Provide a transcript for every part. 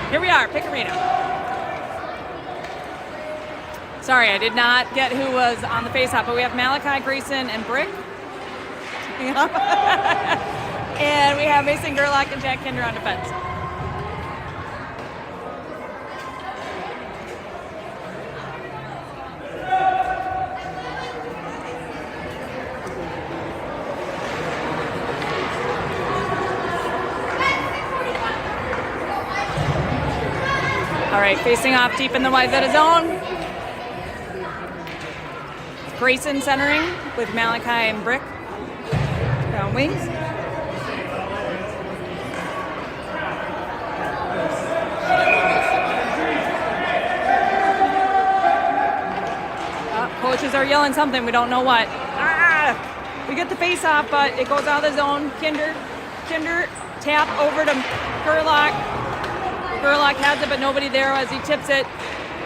Here we are, pick arena. Sorry, I did not get who was on the face-off, but we have Malachi, Grayson, and Brick. And we have Mason Gerlach and Jack Kinder on defense. All right, facing off deep in the Wayzata zone. Grayson centering with Malachi and Brick down wings. Coaches are yelling something, we don't know what. We get the face off, but it goes out of the zone. Kinder tap over to Gerlach. Gerlach has it, but nobody there as he tips it.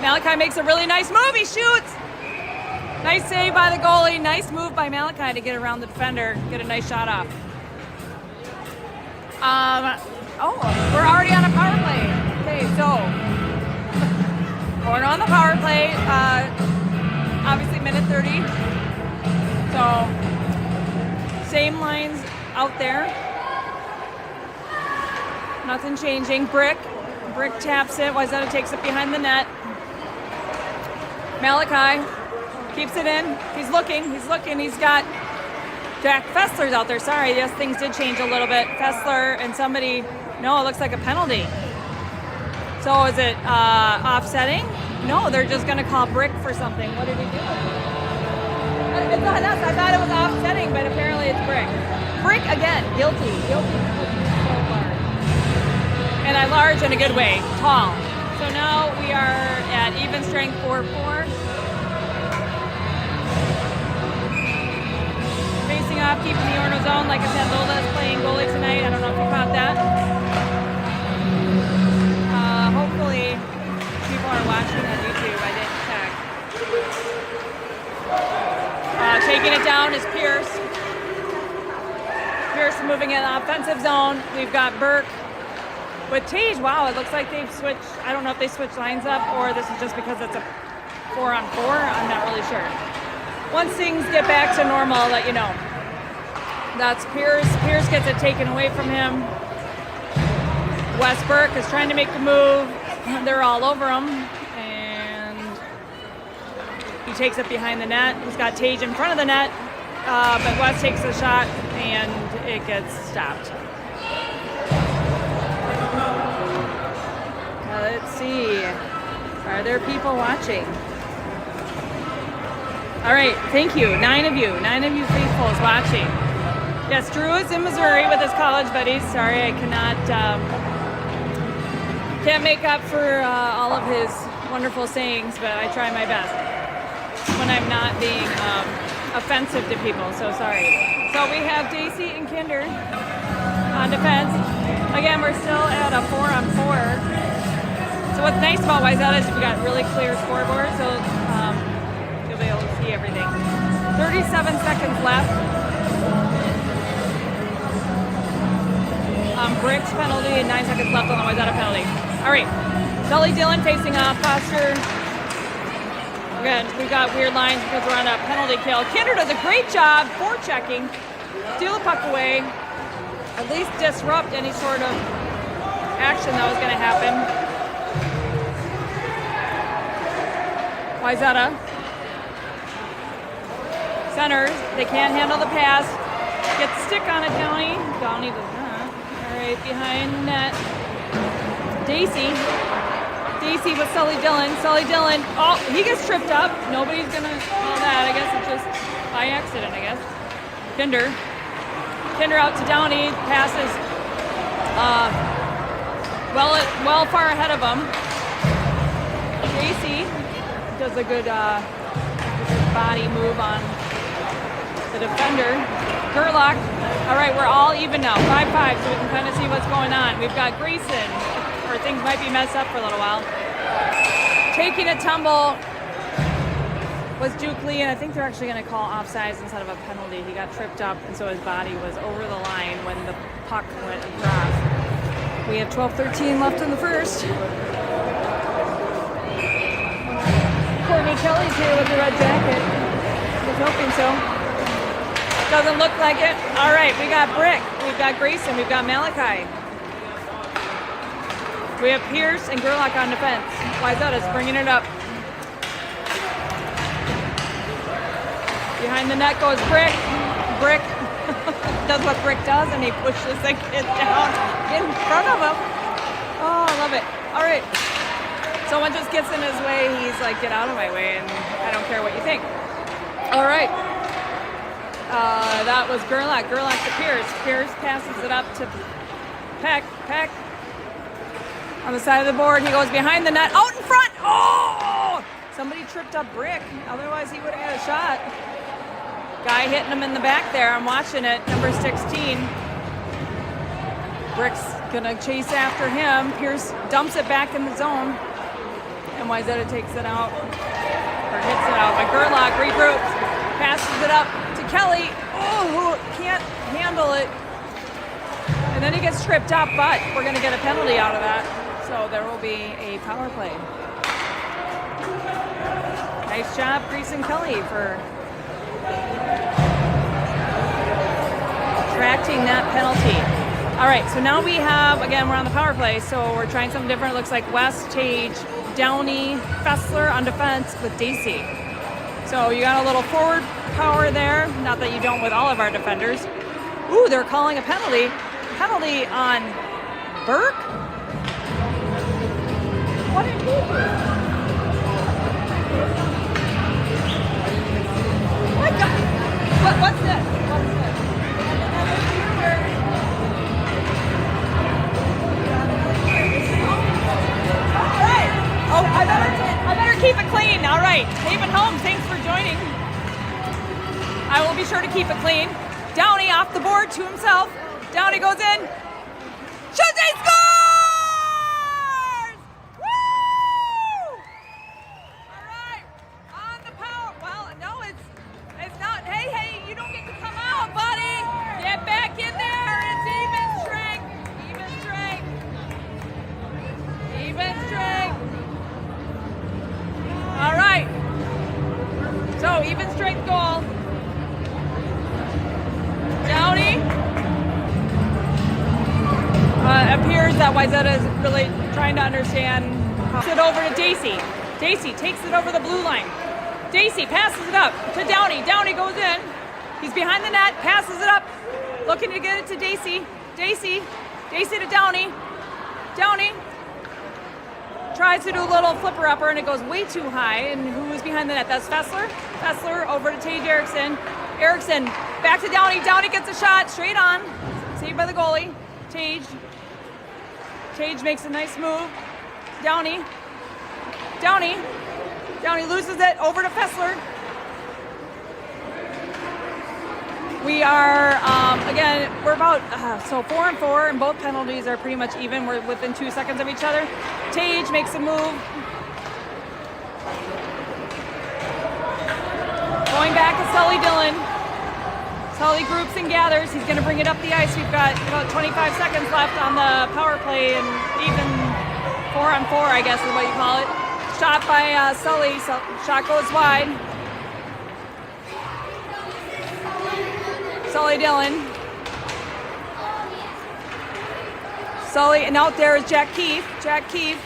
Malachi makes a really nice move, he shoots! Nice save by the goalie, nice move by Malachi to get around the defender, get a nice shot off. We're already on a power play. Okay, so, we're on the power play, obviously minute 30. So, same lines out there. Nothing changing. Brick taps it, Wayzata takes it behind the net. Malachi keeps it in. He's looking. He's got Jack Fessler's out there. Sorry, yes, things did change a little bit. Fessler and somebody, no, it looks like a penalty. So is it offsetting? No, they're just going to call Brick for something. What did he do? It's not us. I thought it was offsetting, but apparently it's Brick. Brick, again, guilty. So large. And I large in a good way, tall. So now we are at even strength 4-4. Facing off, keeping the Orono zone. Like I said, Lola's playing goalie tonight. I don't know if you caught that. Hopefully, people are watching on YouTube. I didn't check. Taking it down is Pierce. Pierce moving in the offensive zone. We've got Burke with Tage. Wow, it looks like they've switched. I don't know if they switched lines up or this is just because it's a 4-on-4. I'm not really sure. Once things get back to normal, I'll let you know. That's Pierce. Pierce gets it taken away from him. Wes Burke is trying to make the move. They're all over him. And he takes it behind the net. He's got Tage in front of the net. But Wes takes a shot and it gets stopped. Let's see. Are there people watching? All right, thank you. 9 of you faithfuls watching. Yes, Drew is in Missouri with his college buddies. Sorry, I can't make up for all of his wonderful sayings, but I try my best when I'm not being offensive to people, so sorry. So we have Daisy and Kinder on defense. Again, we're still at a 4-on-4. So what's nice about Wayzata is we got really clear scoreboard, so you'll be able to see everything. 37 seconds left. Brick's penalty and 9 seconds left on the Wayzata penalty. All right, Sully Dillon facing off Foster. Again, we got weird lines because we're on a penalty kill. Kinder does a great job forechecking, steal the puck away, at least disrupt any sort of action that was going to happen. Wayzata centers. They can't handle the pass. Gets the stick on it, Downey. Downey does not. All right, behind net. Daisy with Sully Dillon. Oh, he gets tripped up. Nobody's gonna call that. I guess it's just by accident, I guess. Kinder out to Downey. Passes well far ahead of him. Daisy does a good body move on the defender. Gerlach. All right, we're all even now. 5-5, so we can kind of see what's going on. We've got Grayson, or things might be messed up for a little while. Taking a tumble was Duke Lee, and I think they're actually going to call offsides instead of a penalty. He got tripped up, and so his body was over the line when the puck went across. We have 12:13 left in the first. Courtney Kelly's here with the red jacket. I was hoping so. Doesn't look like it. All right, we got Brick, we've got Grayson, we've got Malachi. We have Pierce and Gerlach on defense. Wayzata's bringing it up. Behind the net goes Brick. Brick does what Brick does, and he pushes the kid down in front of him. Oh, I love it. All right. Someone just gets in his way. He's like, get out of my way, and I don't care what you think. All right. That was Gerlach. Gerlach to Pierce. Pierce passes it up to Peck. Peck on the side of the board. He goes behind the net. Out in front. Oh! Somebody tripped up Brick. Otherwise, he would have had a shot. Guy hitting him in the back there. I'm watching it. Number 16. Brick's gonna chase after him. Pierce dumps it back in the zone. And Wayzata takes it out. Or hits it out. But Gerlach regroups. Passes it up to Kelly. Oh, who can't handle it. And then he gets tripped up, but we're gonna get a penalty out of that. So there will be a power play. Nice job, Grayson Kelly, for attracting that penalty. All right, so now we have, again, we're on the power play, so we're trying something different. It looks like West, Tage, Downey, Fessler on defense with Dacey. So you got a little forward power there. Not that you don't with all of our defenders. Ooh, they're calling a penalty. Penalty on Burke? What did he do? My God. What's this? What's this? All right. Oh, I better keep it clean. All right. Haven Holmes, thanks for joining. I will be sure to keep it clean. Downey off the board to himself. Downey goes in. Shoots, he scores! Woo! All right. On the power. Well, no, it's not. Hey, you don't get to come out, buddy. Get back in there. It's even strength. Even strength. Even strength. All right. So, even strength goal. Downey. Appears that Wayzata is really trying to understand. It over to Dacey. Dacey takes it over the blue line. Dacey passes it up to Downey. Downey goes in. He's behind the net, passes it up. Looking to get it to Dacey. Dacey to Downey. Downey tries to do a little flipper upper, and it goes way too high. And who is behind the net? That's Fessler. Fessler over to Tage Erickson. Erickson back to Downey. Downey gets a shot straight on. Saved by the goalie. Tage makes a nice move. Downey loses it over to Fessler. We are, again, we're about, 4-4, and both penalties are pretty much even. We're within 2 seconds of each other. Tage makes a move. Going back to Sully Dillon. Sully groups and gathers. He's going to bring it up the ice. We've got about 25 seconds left on the power play, and even 4-on-4, I guess is what you call it. Shot by Sully. Shot goes wide. Sully Dillon. Sully, and out there is Jack Keefe. Jack Keefe.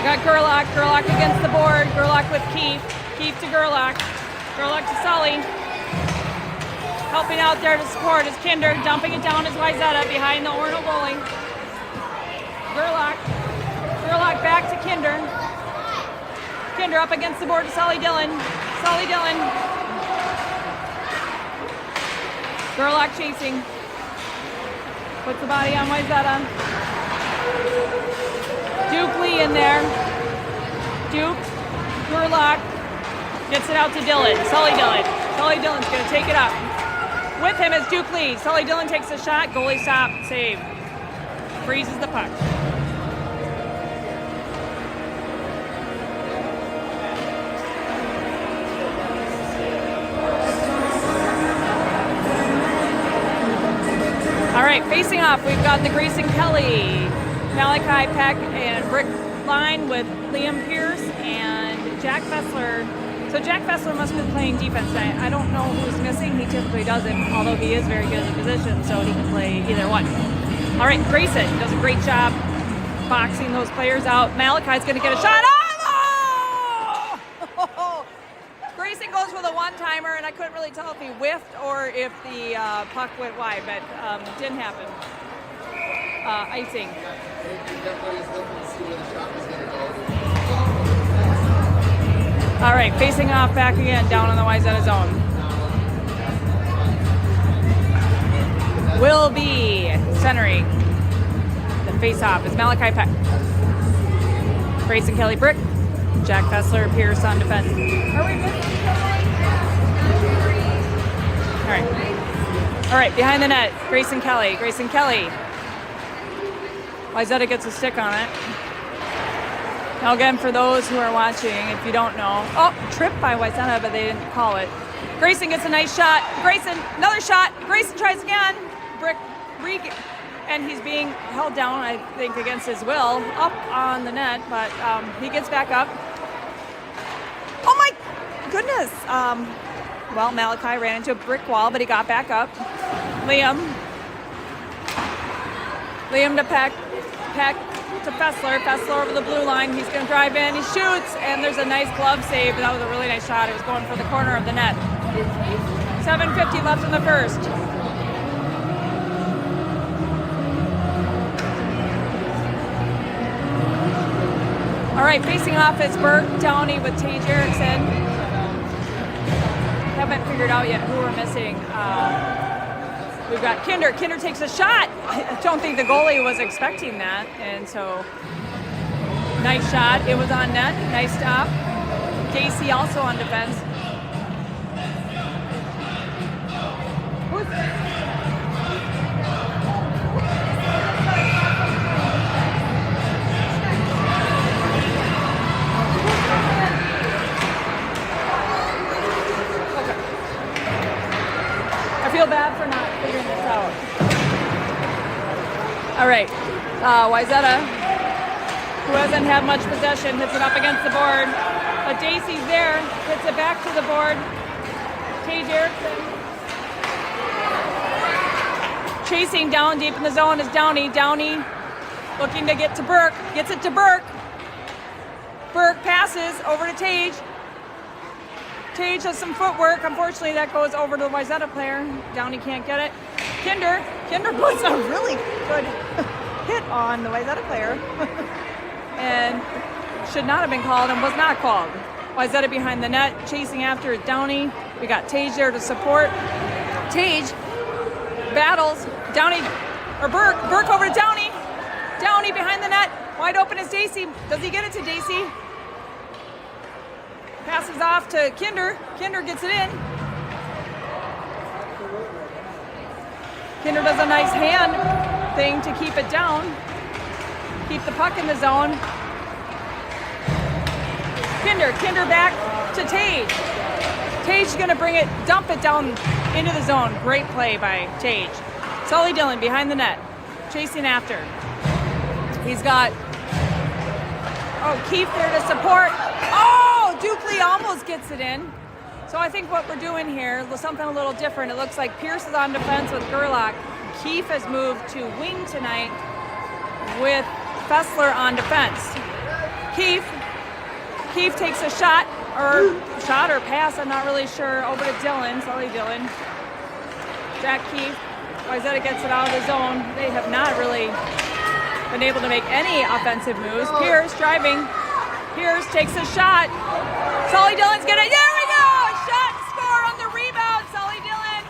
Got Gerlach. Gerlach against the board. Gerlach with Keefe. Keefe to Gerlach. Gerlach to Sully. Helping out there to support is Kinder. Dumping it down is Wayzata behind the Orono goalie. Gerlach. Gerlach back to Kinder. Kinder up against the board to Sully Dillon. Sully Dillon. Gerlach chasing. Puts the body on Wayzata. Duke Lee in there. Duke. Gerlach. Gets it out to Dillon. Sully Dillon. Sully Dillon's going to take it up. With him is Duke Lee. Sully Dillon takes a shot. Goalie stop. Save. Freezes the puck. right, facing off, we've got the Grayson Kelly, Malachi Peck, and Brick line with Liam Pierce and Jack Fessler. So Jack Fessler must be playing defense tonight. I don't know who's missing. He typically doesn't, although he is very good at the position, so he can play either one. All right, Grayson does a great job boxing those players out. Malachi's going to get a shot. Oh! Grayson goes with a one-timer, and I couldn't really tell if he whiffed or if the puck went wide, but didn't happen. Icing. All right, facing off back again, down on the Wayzata zone. Will be centering the face-off is Malachi Peck. Grayson Kelly Brick. Jack Fessler, Pierce on defense. Are we missing? All right, behind the net, Grayson Kelly. Grayson Kelly. Wayzata gets a stick on it. Now again, for those who are watching, if you don't know, tripped by Wayzata, but they didn't call it. Grayson gets a nice shot. Grayson, another shot. Grayson tries again. Brick, and he's being held down, I think, against his will, up on the net, but he gets back up. Oh my goodness. Well, Malachi ran into a brick wall, but he got back up. Liam to Peck to Fessler. Fessler over the blue line. He's going to drive in. He shoots, and there's a nice glove save. That was a really nice shot. It was going for the corner of the net. 7:50 left in the first. All right, facing off is Burke Downey with Tage Erickson. Haven't figured out yet who we're missing. We've got Kinder. Kinder takes a shot. I don't think the goalie was expecting that. And so, nice shot. It was on net. Nice stop. Casey also on defense. I feel bad for not figuring this out. All right, Wayzata, who hasn't had much possession, hits it up against the board. But Dacey's there, hits it back to the board. Tage Erickson. Chasing down deep in the zone is Downey. Downey looking to get to Burke, gets it to Burke. Burke passes over to Tage. Tage has some footwork. Unfortunately, that goes over to the Wayzata player. Downey can't get it. Kinder puts a really good hit on the Wayzata player. And should not have been called and was not called. Wayzata behind the net, chasing after Downey. We got Tage there to support. Tage battles. Downey, or Burke. Burke over to Downey. Downey behind the net. Wide open is Dacey. Does he get it to Dacey? Passes off to Kinder. Kinder gets it in. Kinder does a nice hand thing to keep it down. Keep the puck in the zone. Kinder back to Tage. Tage's gonna bring it, dump it down into the zone. Great play by Tage. Sully Dillon behind the net, chasing after. He's got, Keefe there to support. Dukley almost gets it in. So I think what we're doing here is something a little different. It looks like Pierce is on defense with Gerlach. Keefe has moved to wing tonight with Fessler on defense. Keefe takes a shot or pass, I'm not really sure, over to Dillon, Sully Dillon. Jack Keefe, Wayzata gets it out of the zone. They have not really been able to make any offensive moves. Pierce driving. Pierce takes a shot. Sully Dillon's gonna, there we go! Shot and score on the rebound, Sully Dillon.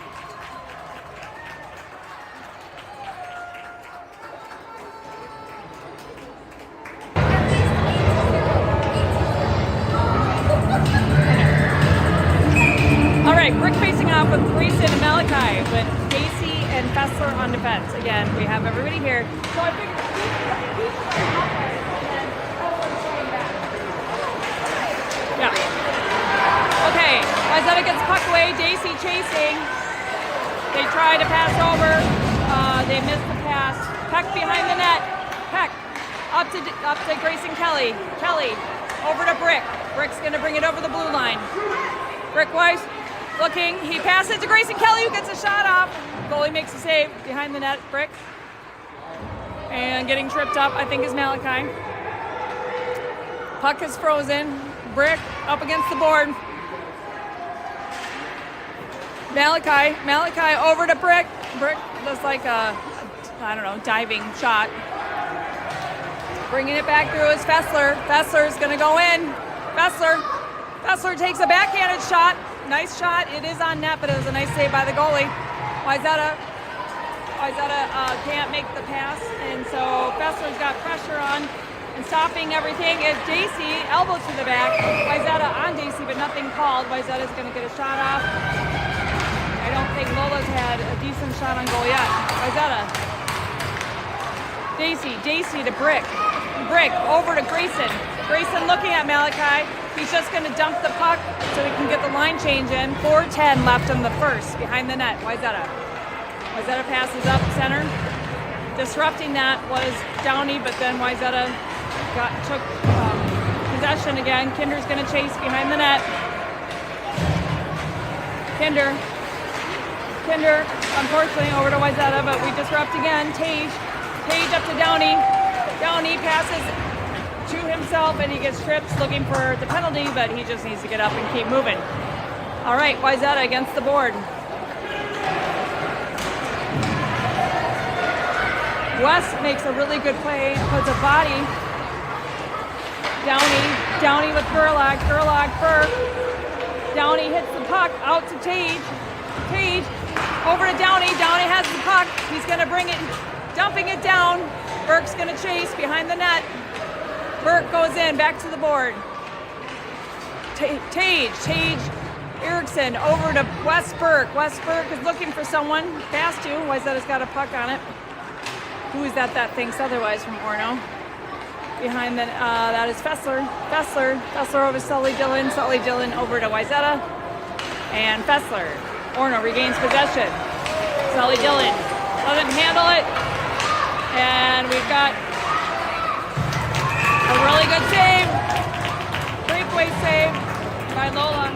All right, Brick facing off with Grayson and Malachi with Dacey and Fessler on defense. Again, we have everybody here. So I figured yeah. Okay, Wayzata gets puck away. Dacey chasing. They try to pass over. They missed the pass. Peck behind the net. Peck up to Grayson Kelly. Kelly over to Brick. Brick's gonna bring it over the blue line. Brick Weiss looking. He passes to Grayson Kelly, who gets a shot off. Goalie makes a save behind the net. Brick. And getting tripped up, I think, is Malachi. Puck is frozen. Brick up against the board. Malachi over to Brick. Brick does like a, I don't know, diving shot. Bringing it back through is Fessler. Fessler's gonna go in. Fessler takes a backhanded shot. Nice shot. It is on net, but it was a nice save by the goalie. Wayzata can't make the pass, and so Fessler's got pressure on and stopping everything is Dacey, elbow to the back. Wayzata on Dacey, but nothing called. Wayzata's going to get a shot off. I don't think Lola's had a decent shot on goal yet. Wayzata. Dacey to Brick. Brick over to Grayson. Grayson looking at Malachi. He's just going to dump the puck so he can get the line change in. 4:10 left in the first, behind the net. Wayzata passes up center. Disrupting that was Downey, but then Wayzata took possession again. Kinder's going to chase behind the net. Kinder, unfortunately, over to Wayzata, but we disrupt again. Tage up to Downey. Downey passes to himself, and he gets tripped looking for the penalty, but he just needs to get up and keep moving. All right, Wayzata against the board. West makes a really good play, puts a body. Downey with Gerlach, Burke. Downey hits the puck out to Tage. Over to Downey. Downey has the puck. He's going to bring it, dumping it down. Burke's going to chase behind the net. Burke goes in, back to the board. Tage Erickson over to Wes Burke. Wes Burke is looking for someone. Fast to. Wayzata's got a puck on it. Who is that thinks otherwise from Orono? Behind that is Fessler. Fessler over Sully Dillon. Sully Dillon over to Wayzata. And Fessler. Orono regains possession. Sully Dillon doesn't handle it. And we've got a really good save. Breakaway save by Lola.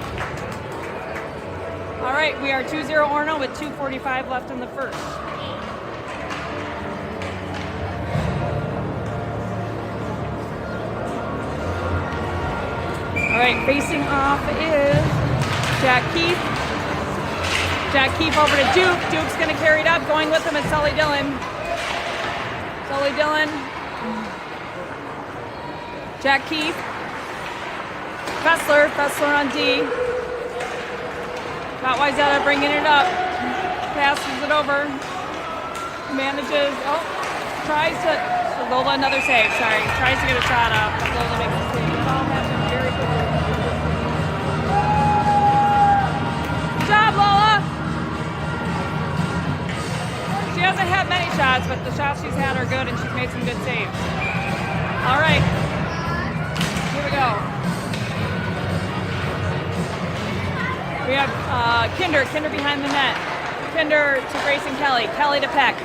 All right, we are 2-0 Orono with 2:45 left in the first. All right, facing off is Jack Keefe. Jack Keefe over to Duke. Duke's going to carry it up. Going with him is Sully Dillon. Jack Keefe. Fessler on D. Got Wayzata bringing it up. Passes it over. Manages. Tries to. Lola, another save. Sorry. Tries to get a shot up. Lola makes a save. It all happened very quickly. Good job, Lola. She hasn't had many shots, but the shots she's had are good, and she's made some good saves. All right. Here we go. We have Kinder behind the net. Kinder to Grayson Kelly. Kelly to Peck.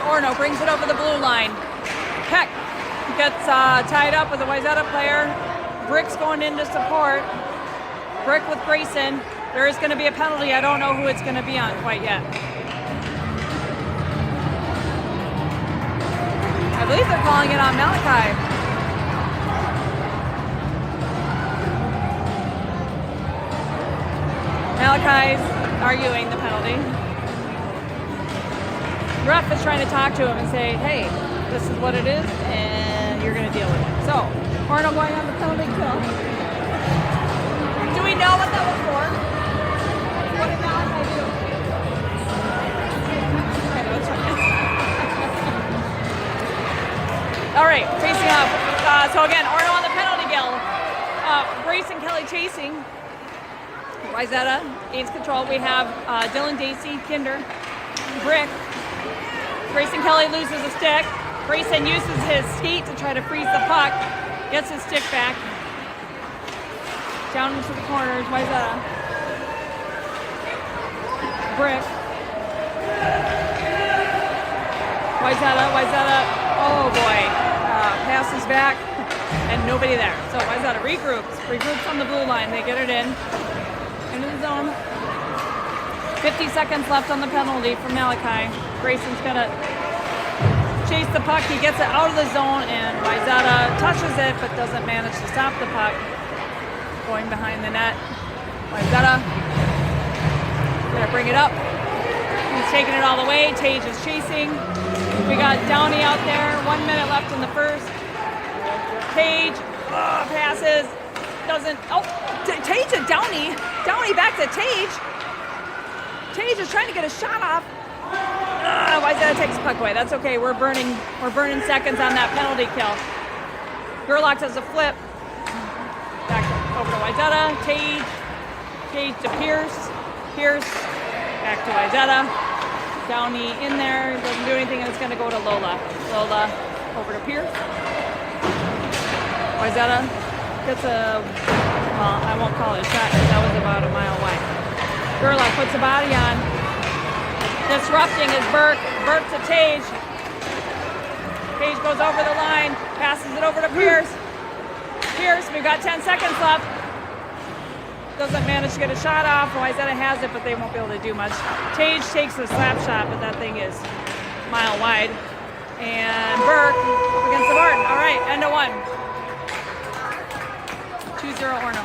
Orono brings it over the blue line. Peck gets tied up with a Wayzata player. Brick's going in to support. Brick with Grayson. There is going to be a penalty. I don't know who it's going to be on quite yet. I believe they're calling it on Malachi. Malachi's arguing the penalty. The ref is trying to talk to him and say, hey, this is what it is, and you're going to deal with it. So, Orono going on the penalty kill. Do we know what that was for? What did Malachi do? Okay, no, it's fine. All right, facing up. So again, Orono on the penalty kill. Grayson Kelly chasing. Wayzata gains control. We have Dylan Dacey, Kinder, Brick. Grayson Kelly loses a stick. Grayson uses his skate to try to freeze the puck. Gets his stick back. Down into the corners, Wayzata. Brick. Wayzata, oh boy, passes back and nobody there. So Wayzata regroups on the blue line. They get it into the zone. 50 seconds left on the penalty from Malachi. Grayson's gonna chase the puck. He gets it out of the zone and Wayzata touches it but doesn't manage to stop the puck. Going behind the net. Wayzata gonna bring it up. He's taking it all the way. Tage is chasing. We got Downey out there. 1 minute left in the first. Tage passes. Doesn't. Oh, Tage and Downey. Downey back to Tage. Tage is trying to get a shot off. Wayzata takes the puck away. That's okay. We're burning seconds on that penalty kill. Gerlach does a flip. Back over to Wayzata. Tage to Pierce. Pierce back to Wayzata. Downey in there. Doesn't do anything, and it's going to go to Lola. Lola over to Pierce. Wayzata gets a, well, I won't call it a shot because that was about a mile wide. Gerlach puts a body on. Disrupting is Burke. Burke to Tage. Tage goes over the line, passes it over to Pierce. Pierce, we've got 10 seconds left. Doesn't manage to get a shot off. Wayzata has it, but they won't be able to do much. Tage takes the slap shot, but that thing is a mile wide. And Burke up against the board. All right, end of one. 2-0 Orono.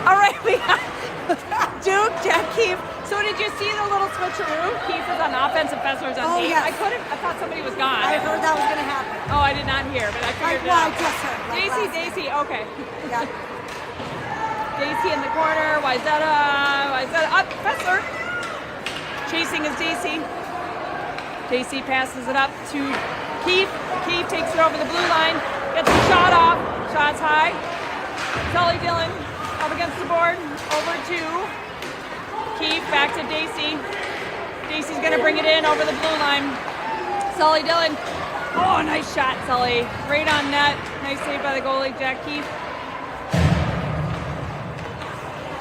All right, we got Duke, Jack, Keith. So did you see the little switcheroo? Keith is on offense and Fessler's on D. Yes. I thought somebody was gone. I heard that was going to happen. Oh, I did not hear, but I figured it I out. just heard. Daisy, okay. Yeah. Daisy in the corner, Wayzata up, Fessler. Chasing is Daisy. Daisy passes it up to Keith. Keith takes it over the blue line, gets the shot off. Shot's high. Sully Dillon up against the board, over to Keith, back to Daisy. Daisy's gonna bring it in over the blue line. Sully Dillon, oh, nice shot, Sully. Right on net, nice save by the goalie, Jack Keith.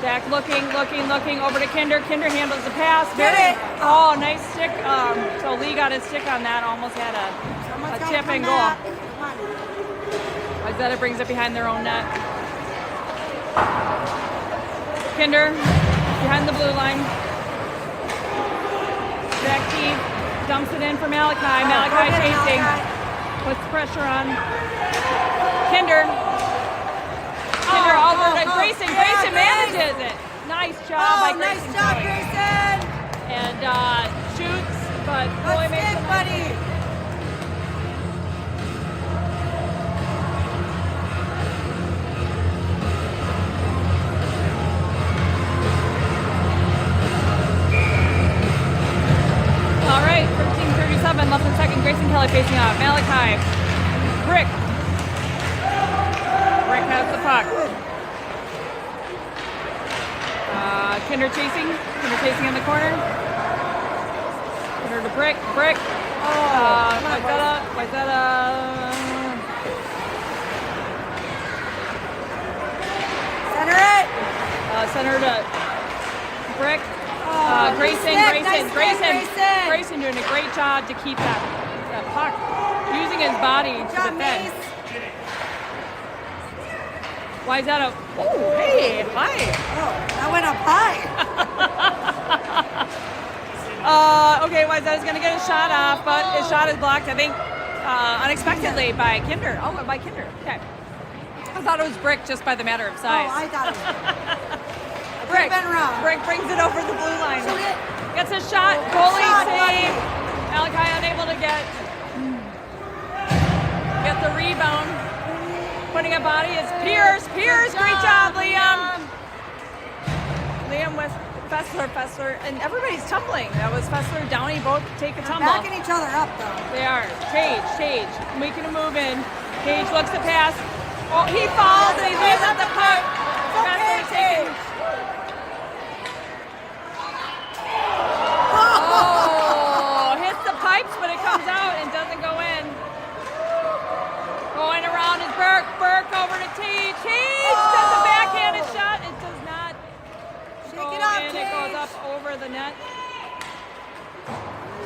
Jack looking, over to Kinder. Kinder handles the pass. Get it! Oh, nice stick. So Lee got his stick on that, almost had a tip and goal. Wayzata brings it behind their own net. Kinder behind the blue line. Jack Keith dumps it in for Malachi. Malachi chasing. Puts pressure on. Kinder over to Grayson. Grayson manages it. Nice job by Grayson. Nice job, Grayson. And shoots, but boy makes it, buddy. All right, 13:37 left in second. Grayson Kelly facing off. Malachi. Brick. has the puck. Kinder chasing in the corner. Kinder to Brick. Wayzata. Center it. Center to Brick. Grayson doing a great job to keep that puck, using his body to defend. Wayzata. Oh, hey, hi. Oh, that went up high. Okay, Wayzata's going to get his shot off, but his shot is blocked, I think, unexpectedly by Kinder. Oh, by Kinder. Okay. I thought it was Brick just by the matter of size. Oh, I thought it was. Brick. Been wrong. Brick brings it over the blue line. Shoot it. Gets a shot. Goalie save. Malachi unable to get the rebound. Putting a body is Pierce. Great job, Liam. Liam with Fessler, and everybody's tumbling. That was Fessler, Downey, both take a tumble. Backing each other up, though. They are. Tage, making a move in. Tage looks to pass. Oh, he falls and he leaves at the puck. Fessler taking. Oh, hits the pipes, but it comes out and doesn't go in. Going around is Burke. Burke over to Tage. Tage does a backhanded shot. It does not go in. It goes up over the net.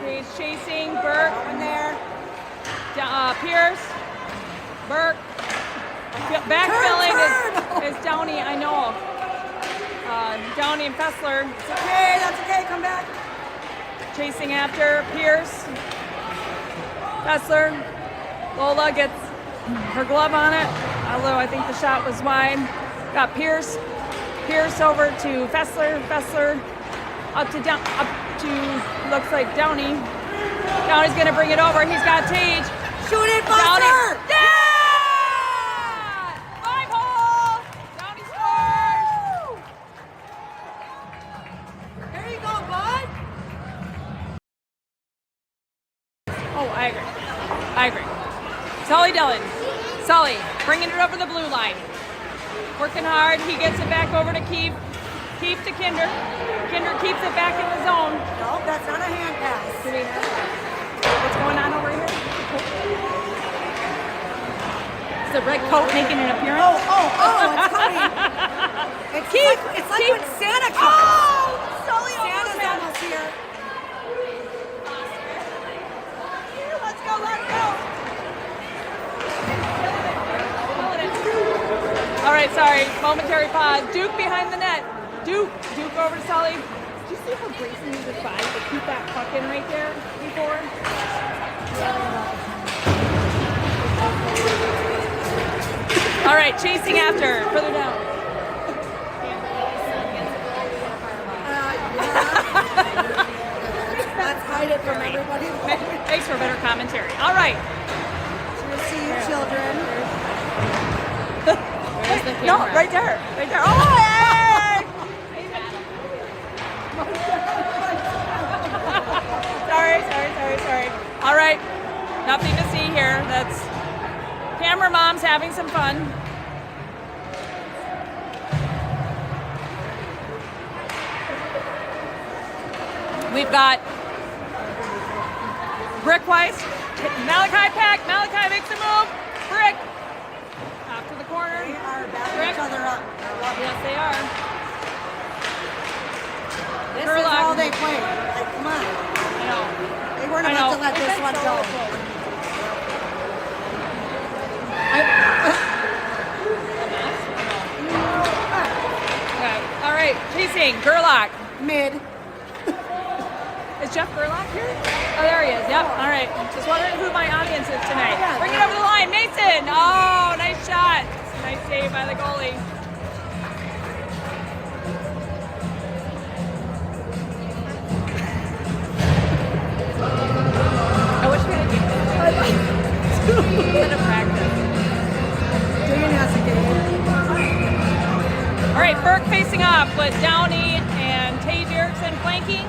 Tage chasing. Burke in there. Pierce. Burke. Backfilling is Downey. I know. Downey and Fessler. It's okay. That's okay. Come back. Chasing after Pierce. Fessler. Lola gets her glove on it, although I think the shot was wide. Got Pierce. Pierce over to Fessler. Fessler up to looks like Downey. Downey's gonna bring it over. He's got Tage. Shoot it, Buster! Yeah! 5-hole! Downey scores! There you go, bud. Oh, I agree. Sully Dillon. Sully bringing it over the blue line. Working hard. He gets it back over to Keefe. Keefe to Kinder. Kinder keeps it back in the zone. No, that's not a hand pass. What's going on over here? Is the red coat making an appearance? Oh, it's coming. It's like when Santa comes. Oh, Sully Santa's almost here. Let's go. All right, sorry. Momentary pause. Duke behind the net. Duke over to Sully. Did you see how Grayson used his body to keep that puck in right there before? All right, chasing after. Further down. Let's hide it from everybody. Thanks for better commentary. All right. We'll see you, children. Where's the camera? No, right there. Oh, hey! Sorry. All right. Nothing to see here. That's camera mom's having some fun. We've got Brickwise, Malachi Pack. Malachi makes a move. Brick. Off to the corner. They are backing each other up. Yes, they are. This Gerlach. is all they play. Like, come on. I know. They weren't about to let this one go. Okay. All right. Chasing. Gerlach. Mid. Is Jeff Gerlach here? Oh, there he is. Yep. All right. Just wondering who my audience is tonight. Yeah. Bring it over the line. Mason. Oh, nice shot. Nice save by the goalie. I wish we had a game instead of practice. Dan has a game. All right, Burke facing off with Downey and Tage Erickson flanking.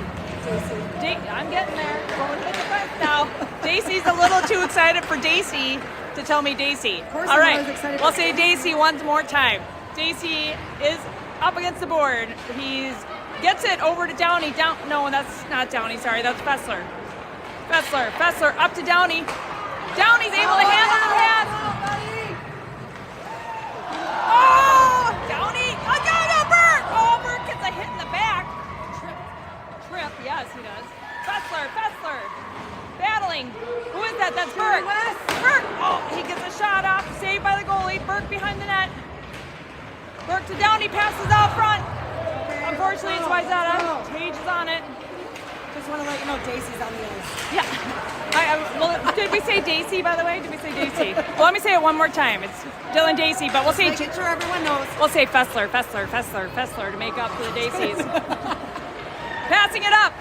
I'm getting there. Going to the front now. Dacey's a little too excited for Dacey to tell me Daisy. course All I'm right, always excited we'll for say Daisy one more time. Daisy is up against the board. He's gets it over to Downey. No, that's not Downey. Sorry, that's Fessler. Fessler up to Downey. Downey's able to handle the pass. Oh, Downey! I got it, Bert! Oh, Bert gets a hit in the back. Trip. Yes, he does. Fessler. Battling. Who is that? That's Bert. Bert! Oh, he gets a shot off. Saved by the goalie. Bert behind the net. Bert to Downey. Passes out front. Unfortunately, it's Wayzata. Tage is on it. Just want to let you know Daisy's on the ice. Yeah. Well, did we say Daisy, by the way? Did we say Daisy? Well, let me say it one more time. It's Dylan Daisy, but we'll say... Making sure everyone knows. We'll say Fessler to make up for the Daisies. Passing it up.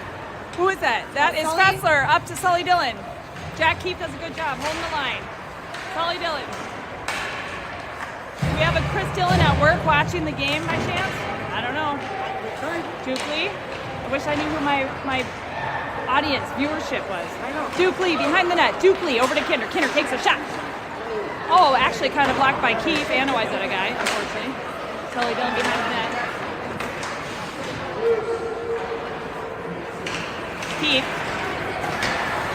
Who is that? That is Sully? Fessler up to Sully Dillon. Jack Keefe does a good job holding the line. Sully Dillon. We have a Chris Dillon at work watching the game by chance? I don't know. Dukley. I wish I knew who my audience viewership was. I know. Dukley behind the net. Dukley over to Kinder. Kinder takes a shot. Oh, actually kind of blocked by Keefe and a Wayzata guy, unfortunately. Sully Dillon behind the net. Keefe.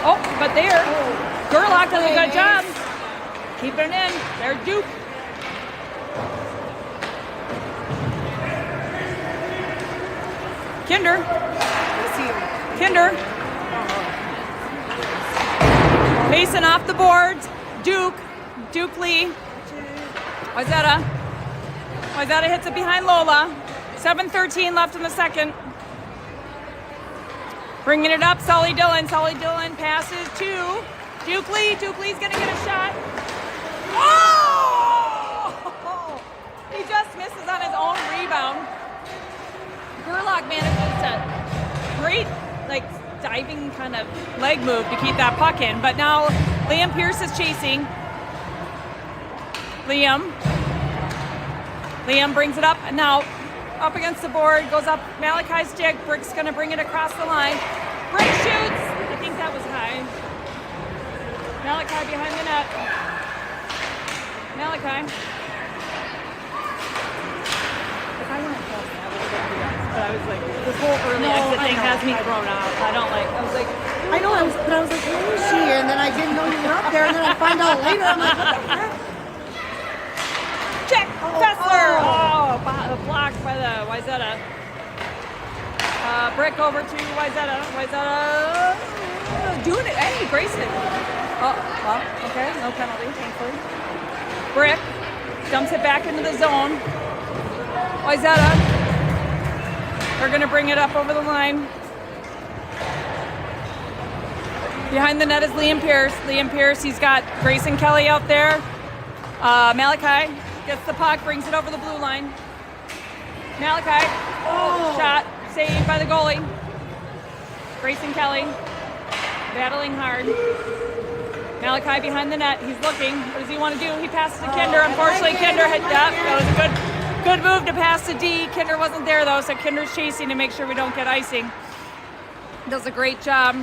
Oh, but there. Gerlach does a good job. Keeping it in. There's Duke. Kinder. Mason off the boards. Duke Lee. Wayzata hits it behind Lola. 7:13 left in the second. Bringing it up, Sully Dillon. Sully Dillon passes to Duke Lee. Duke Lee's gonna get a shot. Oh! He just misses on his own rebound. Gerlach manages to great, diving kind of leg move to keep that puck in. But now Liam Pierce is chasing. Liam brings it up, and now up against the board, goes up Malachi's stick. Brick's gonna bring it across the line. Brick shoots. I think that was high. Malachi behind the net. Malachi. If I weren't close, I would have been that. But I was like, this whole early exit thing has me thrown out. I was like, I know, I was like, where is she? And then I didn't know you were up there, and then I find out later, I'm like, what the heck? check, Fessler! Oh, blocked by the Wayzata. Brick over to Wayzata. Wayzata doing it. Hey, Grayson. Oh, well, okay, no penalty, thankfully. Brick dumps it back into the zone. Wayzata. They're going to bring it up over the line. Behind the net is Liam Pierce. Liam Pierce, he's got Grayson Kelly out there. Malachi gets the puck, brings it over the blue line. Malachi, shot, saved by the goalie. Grayson Kelly, battling hard. Malachi behind the net, he's looking. What does he want to do? He passes to Kinder. Unfortunately, Kinder had that was a good move to pass to D. Kinder wasn't there though, so Kinder's chasing to make sure we don't get icing. Does a great job.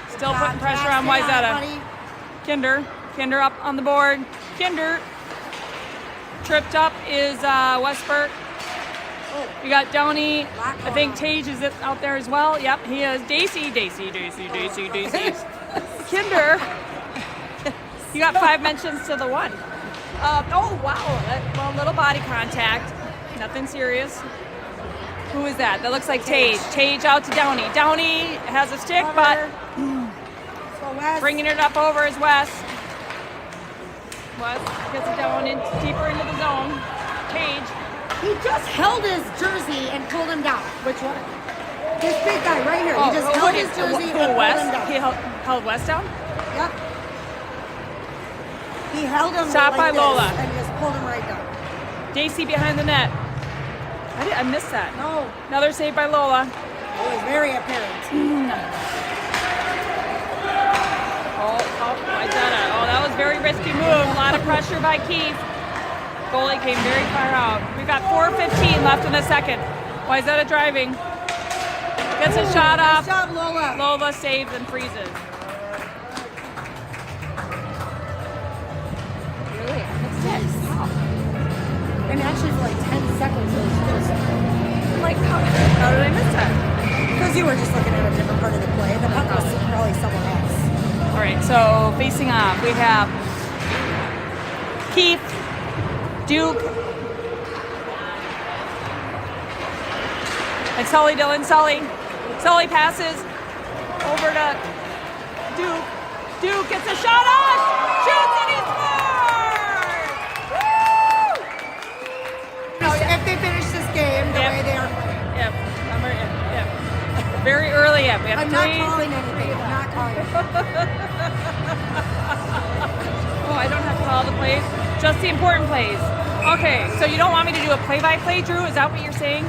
Still putting pressure on Wayzata. Kinder up on the board. Kinder tripped up is Westbert. We got Downey. I think Tage is out there as well. Yep, he is. Daisy. Kinder. You got 5 mentions to the 1. Oh, wow. Well, little body contact. Nothing serious. Who is that? That looks like Tage. Tage out to Downey. Downey has a stick, but bringing it up over is Wes. Wes gets it down deeper into the zone. Tage. He just held his jersey and pulled him down. Which one? This big guy right here. He just held his jersey and pulled him down. He held Wes down? Yep. He held him Stopped by Lola. And just pulled him right down. Daisy behind the net. I missed that. No. Another save by Lola. It was very apparent. Wayzata. Oh, that was a very risky move. A lot of pressure by Keefe. Goalie came very far out. We've got 4:15 left in the second. Wayzata driving. Gets a shot off. Nice job, Lola. Lola saves and freezes. And actually for like 10 seconds, it was close. I'm like, how did I miss that? Because you were just looking at a different part of the play. The puck was probably somewhere else. All right, so facing off, we have Keith, Duke, and Sully Dillon. Sully passes over to Duke. Duke gets a shot on, shoots and he scores! Woo! If they finish this game the way they are playing. Yep. Very early yet. We have I'm not calling anything. I'm not calling anything. Oh, I don't have to call the plays, just the important plays. Okay, so you don't want me to do a play-by-play, Drew? Is that what you're saying?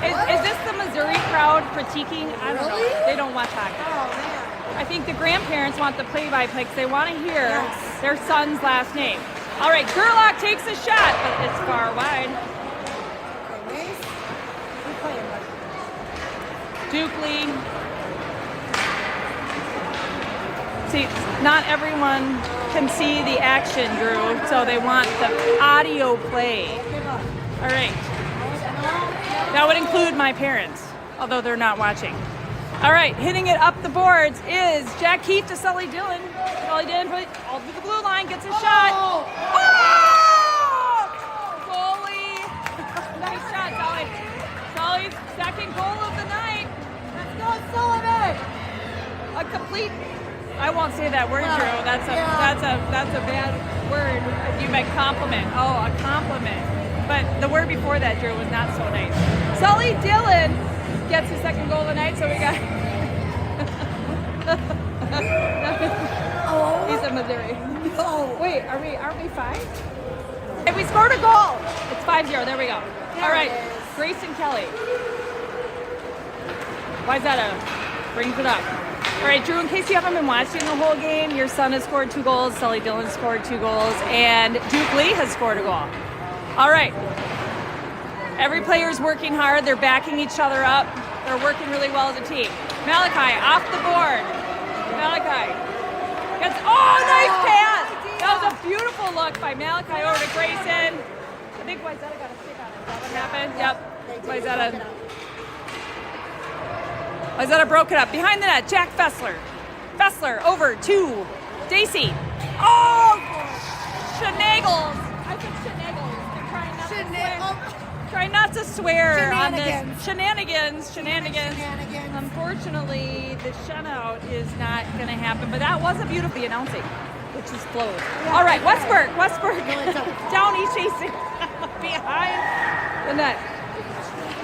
Is this the Missouri crowd critiquing? I don't know. They don't watch hockey. Oh, man. I think the grandparents want the play-by-play because they want to hear their son's last name. All right, Gerlach takes a shot, but it's far wide. Okay, Mace. We're playing, buddy. Dukley. See, not everyone can see the action, Drew, so they want the audio play. All right. That would include my parents, although they're not watching. All right, hitting it up the boards is Jack Keefe to Sully Dillon. Sully Dillon all through the blue line, gets a shot. Oh! Goalie. Nice shot, Sully. Sully's second goal of the night. Let's go, Sullivan. A complete. I won't say that word, Drew. That's a bad word. You meant compliment. Oh, a compliment. But the word before that, Drew, was not so nice. Sully Dillon gets his second goal of the night, so we got. He's in Missouri. Oh. Wait, aren't we 5? Hey, we scored a goal. It's 5-0. There we go. All right, Grayson Kelly. Wayzata brings it up. All right, Drew, in case you haven't been watching the whole game, your son has scored 2 goals, Sully Dillon scored 2 goals, and Duke Lee has scored a goal. All right. Every player's working hard. They're backing each other up. They're working really well as a team. Malachi off the board. Malachi gets, nice pass. That was a beautiful look by Malachi over to Grayson. I think Wayzata got a stick on it. Is that what happened? Yep. Wayzata broke it up. Behind the net, Jack Fessler. Fessler over to Dacey. Oh! Shenagles. I think Shenagles. Try not to swear on this. Shenanigans. Unfortunately, the shutout is not going to happen, but that was a beautiful announcing, which is closed. Yeah, all right, Westberg. Downey chasing behind the net.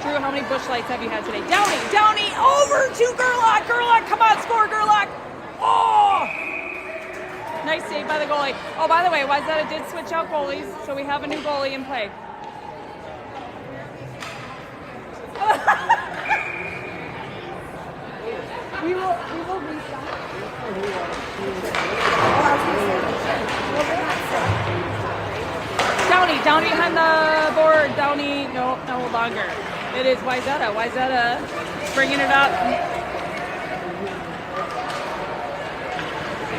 Drew, how many bush lights have you had today? Downey over to Gerlach. Come on, score, Gerlach. Oh! Nice save by the goalie. Oh, by the way, Wayzata did switch out goalies, so we have a new goalie in play. we will restart. Downey behind the board. Downey, no longer. It is Wayzata. Wayzata bringing it up.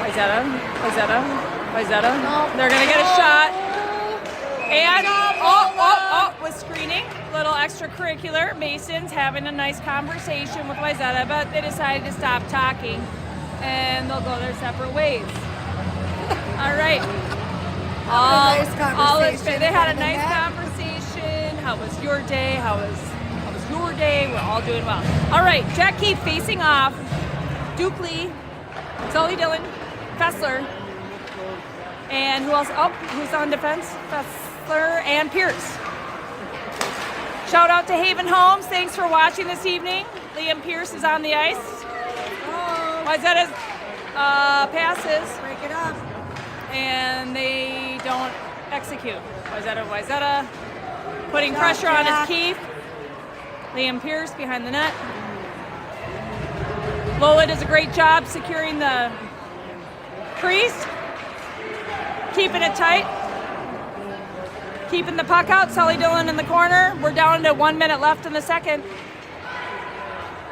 Wayzata. No. They're gonna get a shot. And with screening, little extracurricular. Mason's having a nice conversation with Wayzata, but they decided to stop talking, and they'll go their separate ways. All right. They had a nice conversation. How was your day? How was your day? We're all doing well. All right, Jack Keefe facing off. Duke Lee, Sully Dillon, Fessler, and who else? Oh, who's on defense? Fessler and Pierce. Shout out to Haven Homes. Thanks for watching this evening. Liam Pierce is on the ice. Wayzata's passes. Break it up. And they don't execute. Wayzata putting pressure on his Keith. Liam Pierce behind the net. Lola does a great job securing the crease. Keeping it tight. Keeping the puck out. Sully Dillon in the corner. We're down to 1 minute left in the second.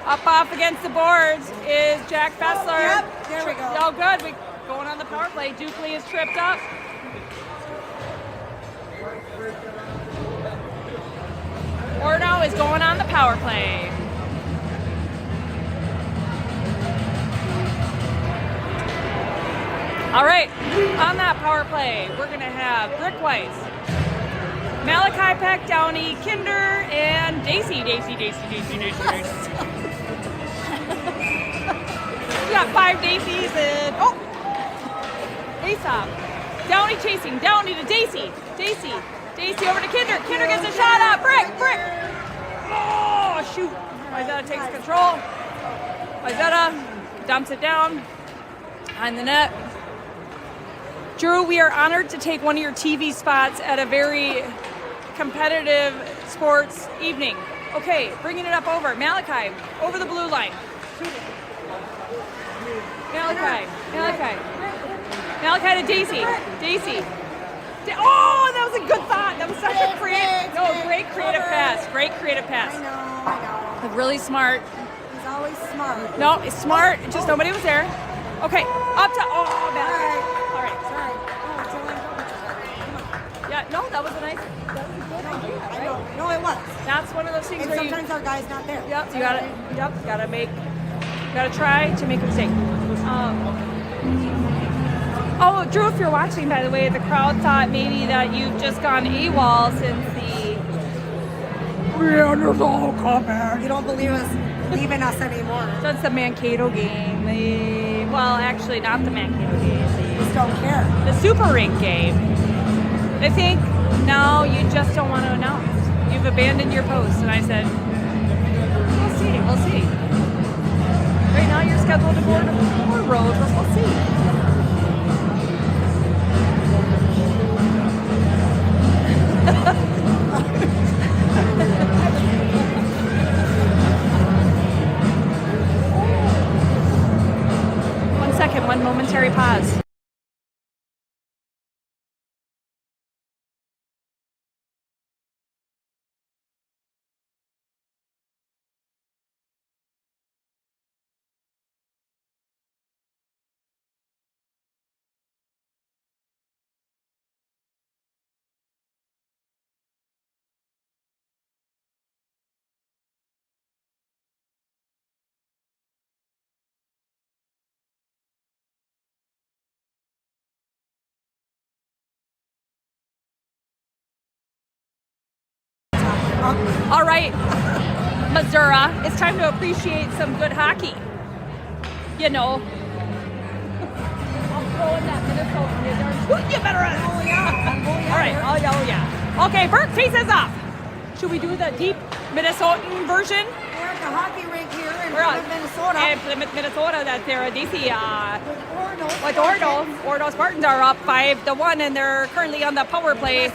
Up off against the boards is Jack Fessler. Yep, there we go. Oh, good. Going on the power play. Duke Lee is tripped up. Orono is going on the power play. All right, on that power play, we're going to have Rick Weiss, Malachi Peck, Downey, Kinder, and Daisy. We got 5 Daisies and, face-off. Downey chasing, Downey to Daisy. Daisy over to Kinder. Kinder gets a shot up. Brick. Oh, shoot. Wayzata takes control. Wayzata dumps it down on the net. Drew, we are honored to take one of your TV spots at a very competitive sports evening. Okay, bringing it up over. Malachi, over the blue line. Malachi to Daisy. Oh, that was a good thought. That was such a great creative pass. Great creative pass. I know. Really smart. He's always smart. No, it's smart. Just nobody was there. Okay, up to Malachi. All right. Sorry. Yeah, no, that was a good idea. I know. No, it was. That's one of those things And where sometimes our guy's not there. you gotta try to make a mistake. Drew, if you're watching, by the way, the crowd thought maybe that you've just gone AWOL since the Neanderthal comeback. You don't believe us leaving us anymore. Since the Mankato game. Well, actually, not the Mankato game. Just don't care. The Super Rink game. I think now you just don't want to announce. You've abandoned your post, and I said, we'll see. Right now you're scheduled to go to the road, but we'll see. One momentary pause. All right, Missouri, it's time to appreciate some good hockey. You know. I'm throwing that Minnesota. You better run. Oh, yeah. All right. Oh, yeah. Okay, Burke faces off. Should we do the deep Minnesotan version? We're at the hockey rink here in Plymouth, Minnesota. Minnesota. Minnesota, that's their DC. With Orono Spartans are up 5-1, and they're currently on the power play.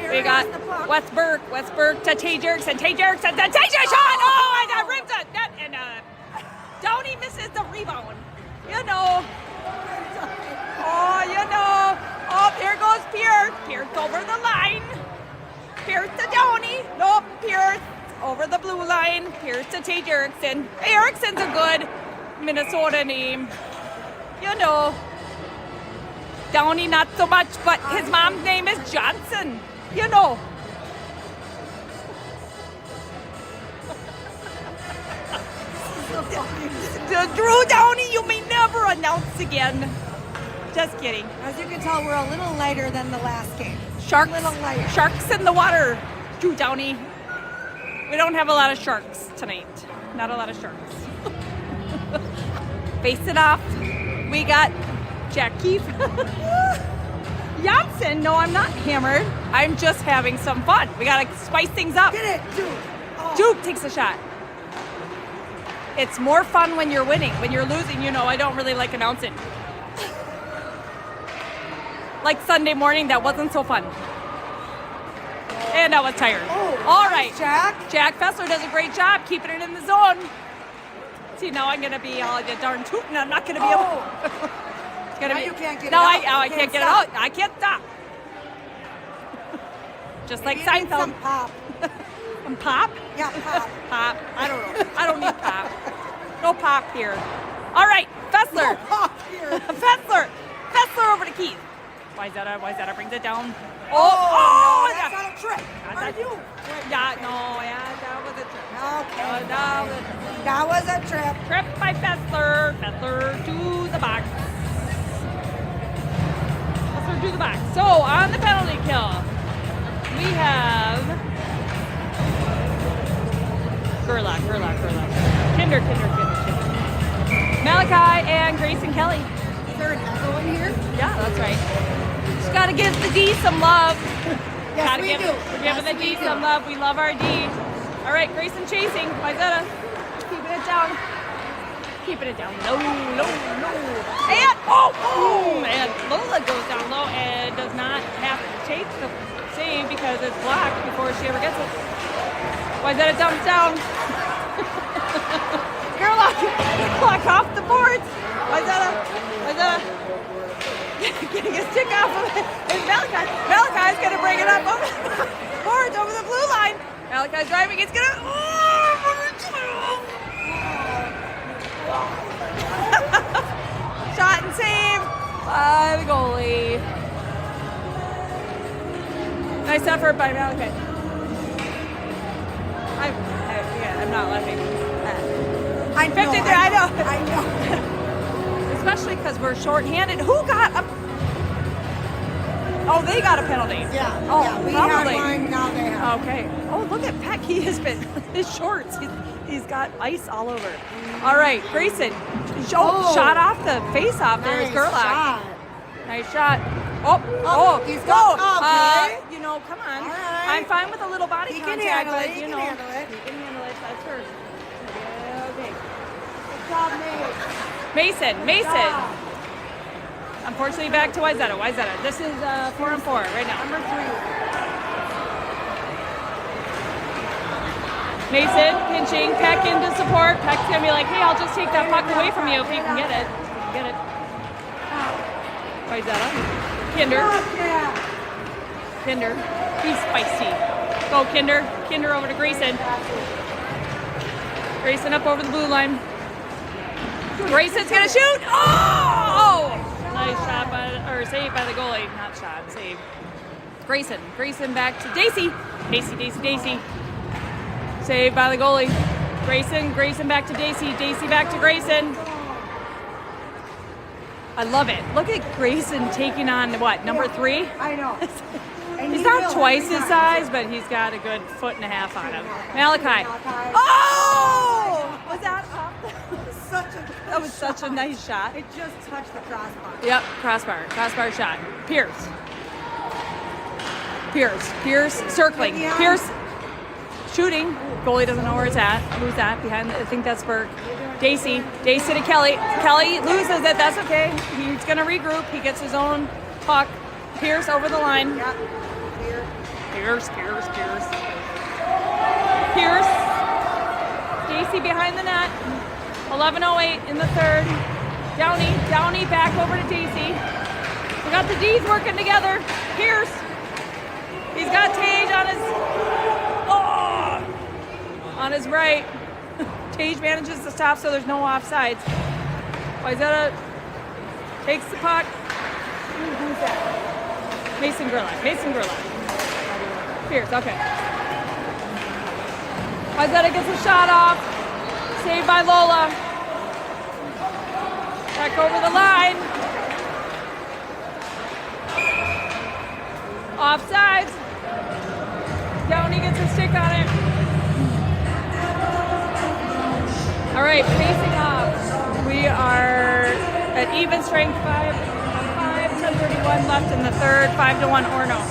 We got West Burke to Tay Jerkson to Tay shot. Oh, and rims it. And Downey misses the rebound. You know. Oh, there goes Pierce. Pierce over the line. Pierce to Downey. Nope, Pierce over the blue line. Pierce to Tay Jerkson. Erickson's a good Minnesota name. You know. Downey not so much, but his mom's name is Johnson. You know. Drew Downey, you may never announce again. Just kidding. As you can tell, we're a little lighter than the last game. Sharks. A little lighter. Sharks in the water. Drew Downey. We don't have a lot of sharks tonight. Not a lot of sharks. Face it off. We got Jack Keefe. Janssen, no, I'm not hammered. I'm just having some fun. We gotta spice things up. Get it, Duke. Oh. Duke takes a shot. It's more fun when you're winning. When you're losing, I don't really like announcing. Like Sunday morning, that wasn't so fun. And I was tired. Oh, all nice, right. Jack Fessler does a great job keeping it in the zone. See, now I'm going to be all the darn tootin'. I'm not going to be able... Now you can't get it out. I can't get it out. I can't stop. Just like Seinfeld. Some pop. Some pop? Yeah, pop. Pop. I don't know. I don't need pop. No pop here. All right, Fessler. No pop here. Fessler over to Keith. Wayzata brings it down. Oh, no, that's not a trick. That was a trip. Okay. That That was a trip. trip by Fessler. Fessler to the box. Fessler to the box. So on the penalty kill, we have Gerlach. Kinder. Malachi and Grayson Kelly. Is there an echo in here? Yeah, that's right. Just gotta give the D some love. Yes, Gotta we give, do. We're giving the D some love. We love our D. All right, Grayson chasing. Wayzata keeping it down. Keeping it down low. And boom! And Lola goes down low and does not have to take the save because it's blocked before she ever gets it. Wayzata dumps down. Gerlach off the boards. Wayzata getting a stick off of it. It's Malachi. Malachi's gonna bring it up over the boards, over the blue line. Malachi's driving. It's gonna. Shot and save by the goalie. Nice effort by Malachi. I'm not laughing. I know. 53, I know. I know. Especially because we're short-handed. Who got a... Oh, they got a penalty. Yeah. Oh, yeah. We probably. had one, now they have. Okay. Oh, look at Peck. He has been... His shorts. He's got ice all over. All right, Grayson. Shot off the face-off. There's Nice Gerlach. shot. Nice shot. He's got okay. Come on. All right. I'm fine with a little body He can contact, handle but it. He you can know, handle it. he can handle it. That's her. Yeah, okay. Good job, Nate. Mason. Unfortunately, back to Wayzata. This is 4-on-4 right now. Number 3. Mason pinching Peck into support. Peck's gonna be like, hey, I'll just take that puck away from you if you can get it. Wayzata. Kinder. He's spicy. Go, Kinder. Kinder over to Grayson. Grayson up over the blue line. Grayson's gonna shoot. Oh! Nice shot save by the goalie. Not shot, save. Grayson back to Daisy. Daisy. Saved by the goalie. Grayson back to Daisy back to Grayson. I love it. Look at Grayson taking on what, number 3? I know. He's not twice his size, but he's got a good 1.5 feet on him. Malachi. Oh! Was that off? That was such a nice shot. It just touched the crossbar. Yep, crossbar shot. Pierce circling. Pierce shooting. Goalie doesn't know where it's at. Who's that? Behind, I think that's Burke. Daisy to Kelly. Kelly loses it. That's okay. He's gonna regroup. He gets his own puck. Pierce over the line. Yep. Pierce. Daisy behind the net. 11:08 in the third. Downey back over to Daisy. We got the D's working together. Pierce. He's got Tage on his right. Tage manages to stop so there's no offsides. Wayzata takes the puck. Who's that? Mason Gerlach. Pierce, okay. Wayzata gets a shot off. Saved by Lola. Back over the line. Offsides. Downey gets a stick on it. All right, facing off. We are at even strength 10:31 left in the third, 5-1 Orono.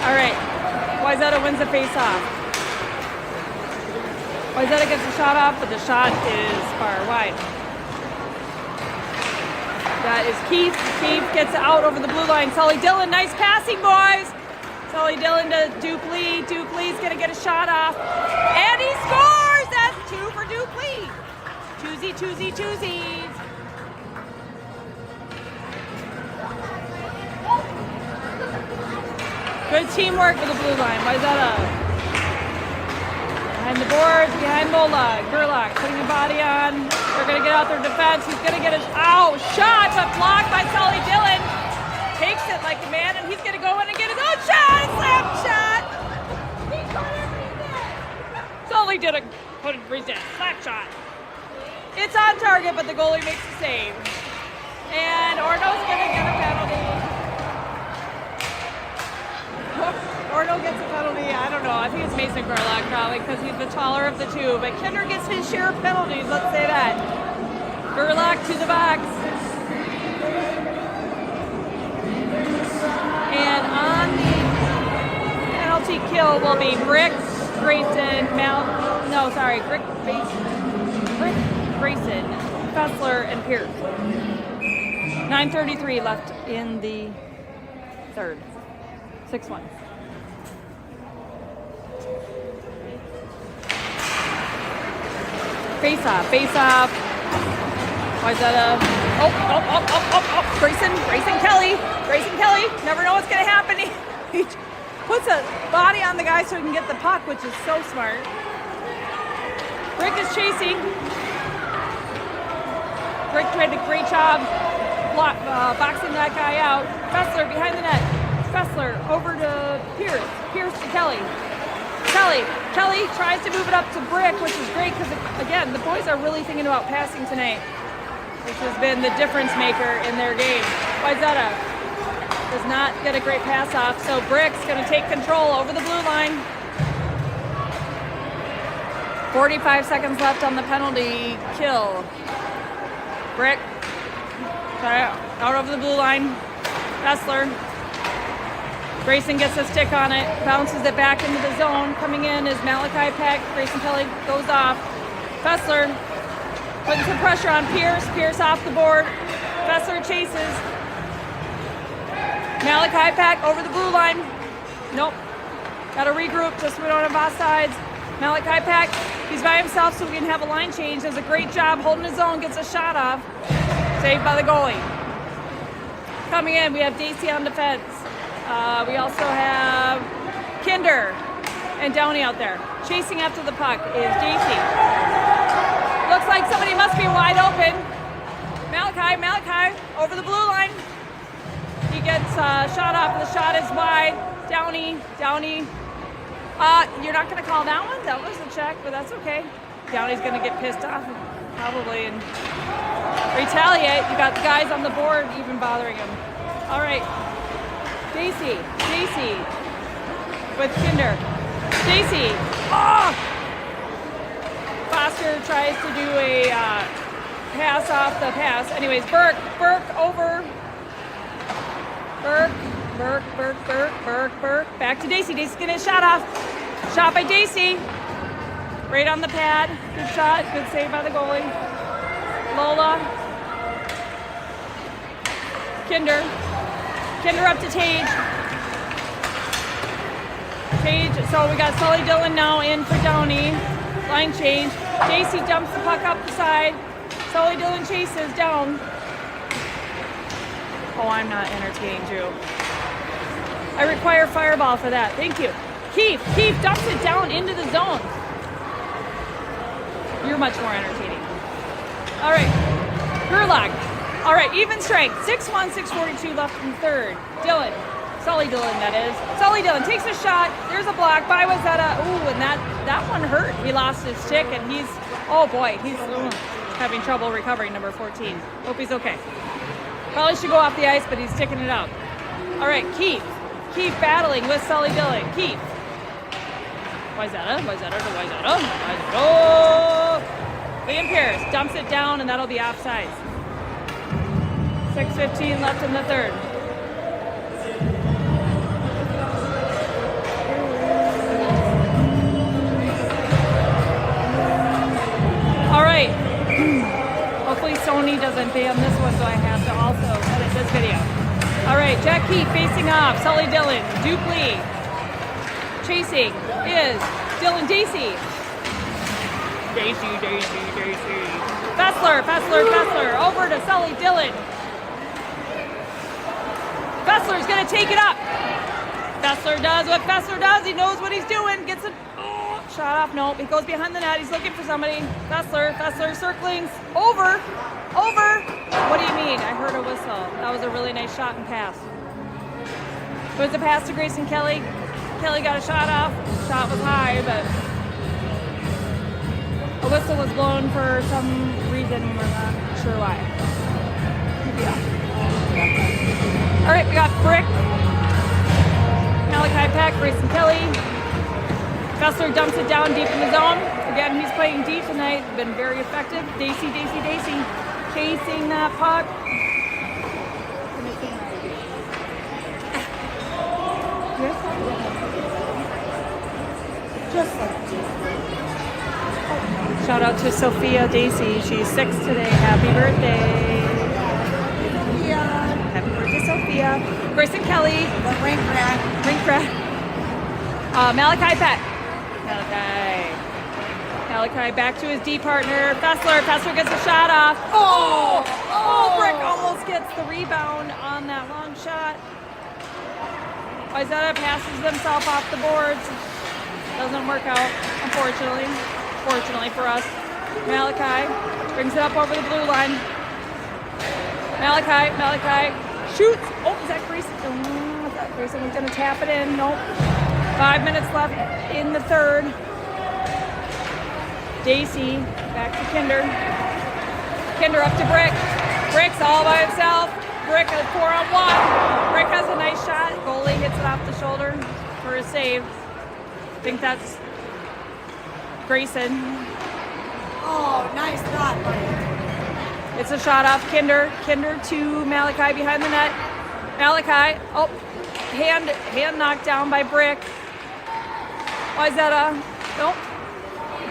All right, Wayzata wins the face-off. Wayzata gets a shot off, but the shot is far wide. That is Keith. Keith gets out over the blue line. Sully Dillon, nice passing, boys. Sully Dillon to Duplessis. Duplessis gonna get a shot off, and he scores. That's 2 for Duplessis. Twosies. Good teamwork for the blue line. Wayzata. Behind the boards, behind Mola. Gerlach putting a body on. They're going to get out their defense. He's going to get his, shot, but blocked by Sully Dillon. Takes it like a man, and he's going to go in and get his own shot. Slap shot. He couldn't resist. Sully Dillon couldn't resist. Slap shot. It's on target, but the goalie makes the save. And Orono's going to get a penalty. Orono gets a penalty. I don't know. I think it's Mason Gerlach probably because he's the taller of the two. But Kinder gets his share of penalties. Let's say that. Gerlach to the box. And on the penalty kill will be Brick, Grayson, Brick, Grayson, Fessler, and Pierce. 9:33 left in the third. 6-1. Face off. Wayzata. Grayson Kelly. Never know what's going to happen. He puts a body on the guy so he can get the puck, which is so smart. Brick is chasing. Brick did a great job boxing that guy out. Fessler behind the net. Fessler over to Pierce. Pierce to Kelly. Kelly tries to move it up to Brick, which is great because, again, the boys are really thinking about passing tonight, which has been the difference maker in their game. Wayzata does not get a great pass off, so Brick's going to take control over the blue line. 45 seconds left on the penalty kill. Brick out over the blue line. Fessler. Grayson gets a stick on it, bounces it back into the zone. Coming in is Malachi Peck. Grayson Kelly goes off. Fessler putting some pressure on Pierce. Pierce off the board. Fessler chases. Malachi Peck over the blue line. Nope. Got to regroup just so we don't have offsides. Malachi Peck, he's by himself so we can have a line change. Does a great job holding his own, gets a shot off. Saved by the goalie. Coming in, we have Dacey on defense. We also have Kinder and Downey out there. Chasing after the puck is Dacey. Looks like somebody must be wide open. Malachi over the blue line. He gets shot off. The shot is wide. Downey. You're not going to call that one? That was a check, but that's okay. Downey's going to get pissed off probably and retaliate. You got the guys on the board even bothering him. All right. Dacey with Kinder. Dacey. Foster tries to do a pass off the pass. Anyways, Burke over. Burke. Back to Dacey. Dacey's getting a shot off. Shot by Dacey. Right on the pad. Good shot. Good save by the goalie. Lola. Kinder up to Tage. So we got Sully Dillon now in for Downey. Line change. Dacey dumps the puck up the side. Sully Dillon chases down. Oh, I'm not entertaining Drew. I require fireball for that. Thank you. Keith dumps it down into the zone. You're much more entertaining. All right. Gerlach. All right, even strength. 6-1, 6:42 left in third. Sully Dillon, that is. Sully Dillon takes a shot. There's a block by Wayzata. Ooh, and that one hurt. He lost his stick, and he's having trouble recovering, number 14. Hope he's okay. Probably should go off the ice, but he's sticking it out. All right, Keith battling with Sully Dillon. Keith. Wayzata. Liam Pierce dumps it down, and that'll be offsides. 6:15 left in the third. All right. Hopefully Sony doesn't ban this one, so I have to also edit this video. All right, Jack Keith facing off. Sully Dillon. Dupley. Chasing is Dillon Dacey. Fessler. Over to Sully Dillon. Fessler's going to take it up. Fessler does what Fessler does. He knows what he's doing. Gets a shot off. Nope. He goes behind the net. He's looking for somebody. Fessler circling. Over. What do you mean? I heard a whistle. That was a really nice shot and pass. It was a pass to Grayson Kelly. Kelly got a shot off. Shot was high, but a whistle was blown for some reason. We're not sure why. Yeah. All right, we got Brick, Malachi Peck, Grayson Kelly. Fessler dumps it down deep in the zone. Again, he's playing deep tonight. Been very effective. Dacey chasing that puck. Just like Shout out to Sophia Dacey. She's 6 today. Happy birthday. yeah. Happy birthday, Sophia. Grayson Kelly. The rink rat. Malachi Peck. Malachi back to his D partner. Fessler gets a shot off. Oh, Brick almost gets the rebound on that long shot. Wayzata passes himself off the boards. Doesn't work out, unfortunately. Fortunately for us. Malachi brings it up over the blue line. Malachi shoots. Oh, is that Grayson? I thought Grayson was going to tap it in. Nope. 5 minutes left in the third. Dacey back to Kinder. Kinder up to Brick. Brick's all by himself. Brick a 4-on-1. Brick has a nice shot. Goalie hits it off the shoulder for a save. I think that's Grayson. Oh, nice shot, buddy. It's a shot off Kinder. Kinder to Malachi behind the net. Malachi, hand knocked down by Brick. Wayzata, nope.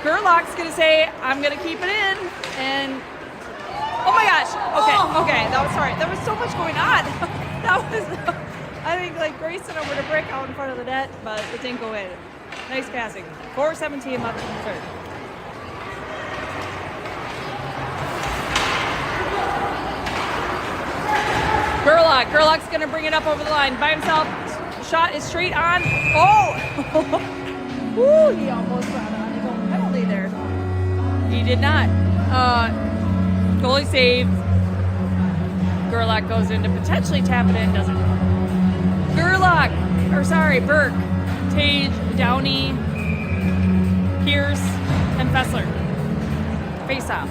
Gerlach's gonna say, I'm gonna keep it in. And, oh my gosh. Okay. Sorry. There was so much going on. I think like Grayson over to Brick out in front of the net, but it didn't go in. Nice passing. 4:17 left in the third. Gerlach's gonna bring it up over the line by himself. Shot is straight on. Oh! Woo! He almost got on his own penalty there. He did not. Goalie saved. Gerlach goes in to potentially tap it in, doesn't. Burke, Tage, Downey, Pierce, and Fessler. Face off.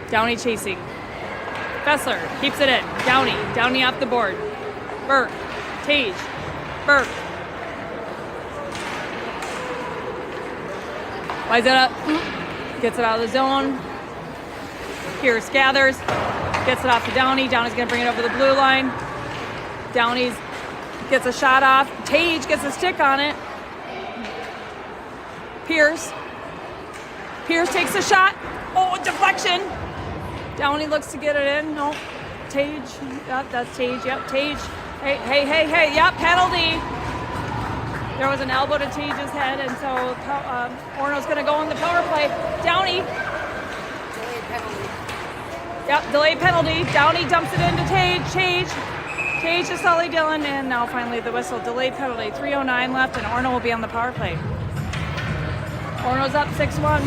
Downey chasing. Fessler keeps it in. Downey off the board. Burke, Tage, Burke. Wayzata gets it out of the zone. Pierce gathers, gets it off to Downey. Downey's gonna bring it over the blue line. Downey gets a shot off. Tage gets a stick on it. Pierce takes a shot. Oh, deflection. Downey looks to get it in. No. Tage. Yep, that's Tage. Yep, Tage. Hey. Yep, penalty. There was an elbow to Tage's head, and so Orono's going to go on the power play. Downey. Delayed penalty. Yep, delayed penalty. Downey dumps it into Tage. Tage to Sully Dillon, and now finally the whistle. Delayed penalty. 3:09 left, and Orono will be on the power play. Orono's up 6-1.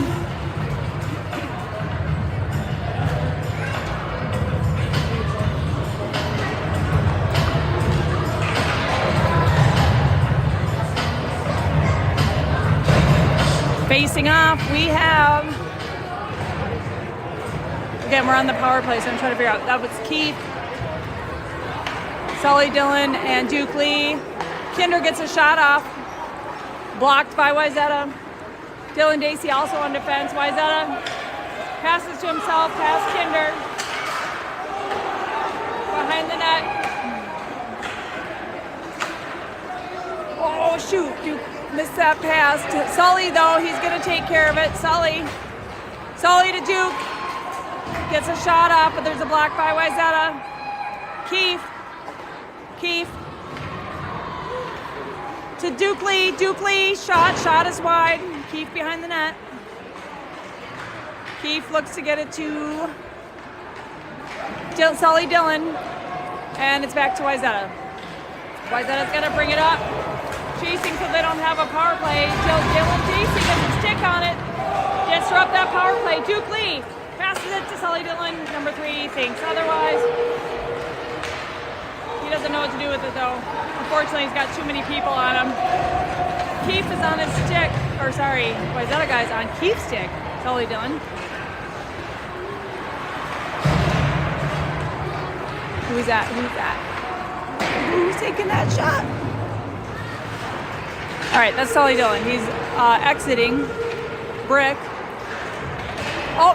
Facing off, we have, again, we're on the power play, so I'm trying to figure out, that was Keith, Sully Dillon, and Duke Lee. Kinder gets a shot off, blocked by Wayzata. Dylan Dacey also on defense. Wayzata passes to himself, past Kinder, behind the net. Oh, shoot, Duke missed that pass. Sully, though, he's going to take care of it. Sully to Duke. Gets a shot off, but there's a block by Wayzata. Keith. To Duke Lee. Shot is wide. Keith behind the net. Keith looks to get it to Sully Dillon. And it's back to Wayzata. Wayzata's going to bring it up. chasing so they don't have a power play. Dylan Daisy gets a stick on it. Disrupt that power play. Duke Lee passes it to Sully Dillon. Number 3 thinks otherwise. He doesn't know what to do with it though. Unfortunately, he's got too many people on him. Keith is on his stick. Or sorry, Wayzata guy's on Keith's stick. Sully Dillon. Who's that? Who's that? Who's taking that shot? All right, that's Sully Dillon. He's exiting. Brick. Oh,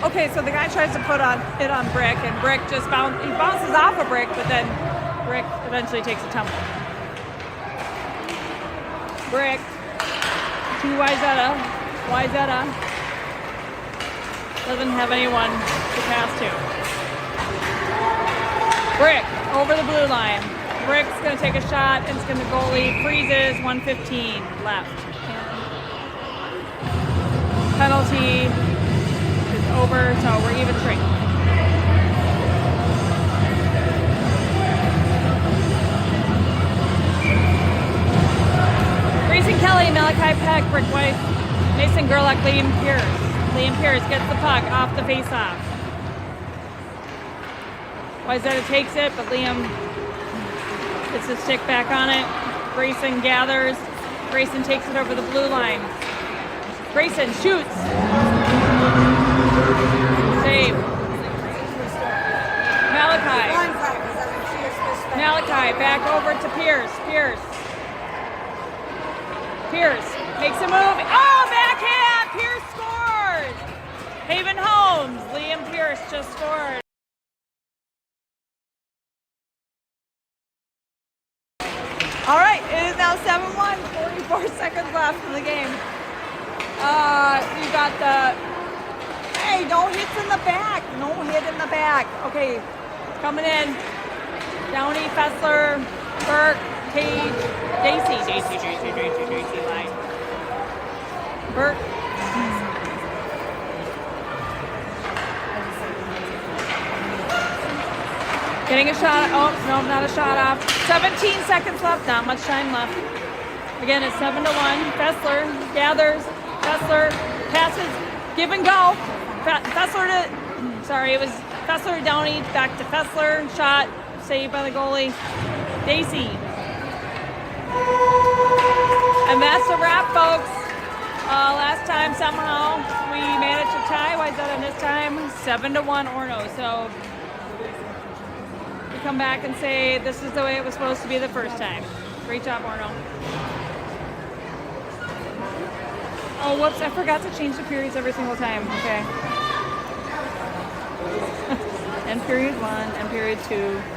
okay. So the guy tries to put it on Brick, and Brick just bounces off a Brick, but then Brick eventually takes a tumble. Brick to Wayzata. Wayzata doesn't have anyone to pass to. Brick over the blue line. Brick's going to take a shot, and it's going to goalie freezes. 1:15 left. And penalty is over, so we're even strength. Grayson Kelly, Malachi Peck, Brick White, Mason Gerlach, Liam Pierce. Liam Pierce gets the puck off the faceoff. Wayzata takes it, but Liam gets his stick back on it. Grayson gathers. Grayson takes it over the blue line. Grayson shoots. Save. Malachi back over to Pierce. Pierce makes a move. Oh, backhand! Pierce scores! Haven Holmes. Liam Pierce just scored. All right, it is now 7-1, 44 seconds left in the game. You got the, hey, no hits in the back. No hit in the back. Okay, coming in. Downey, Fessler, Burke, Cage, Daisy line. Burke. Getting a shot. Oh, no, not a shot off. 17 seconds left. Not much time left. Again, it's 7-1. Fessler gathers. Fessler passes. Give and go. Fessler to, sorry, it was Fessler to Downey. Back to Fessler. Shot. Saved by the goalie. Daisy. And that's a wrap, folks. Last time, somehow, we managed to tie. Wayzata this time? 7-1 Orono. So we come back and say this is the way it was supposed to be the first time. Great job, Orono. Oh, whoops, I forgot to change the periods every single time. Okay. End period 1, end period 2.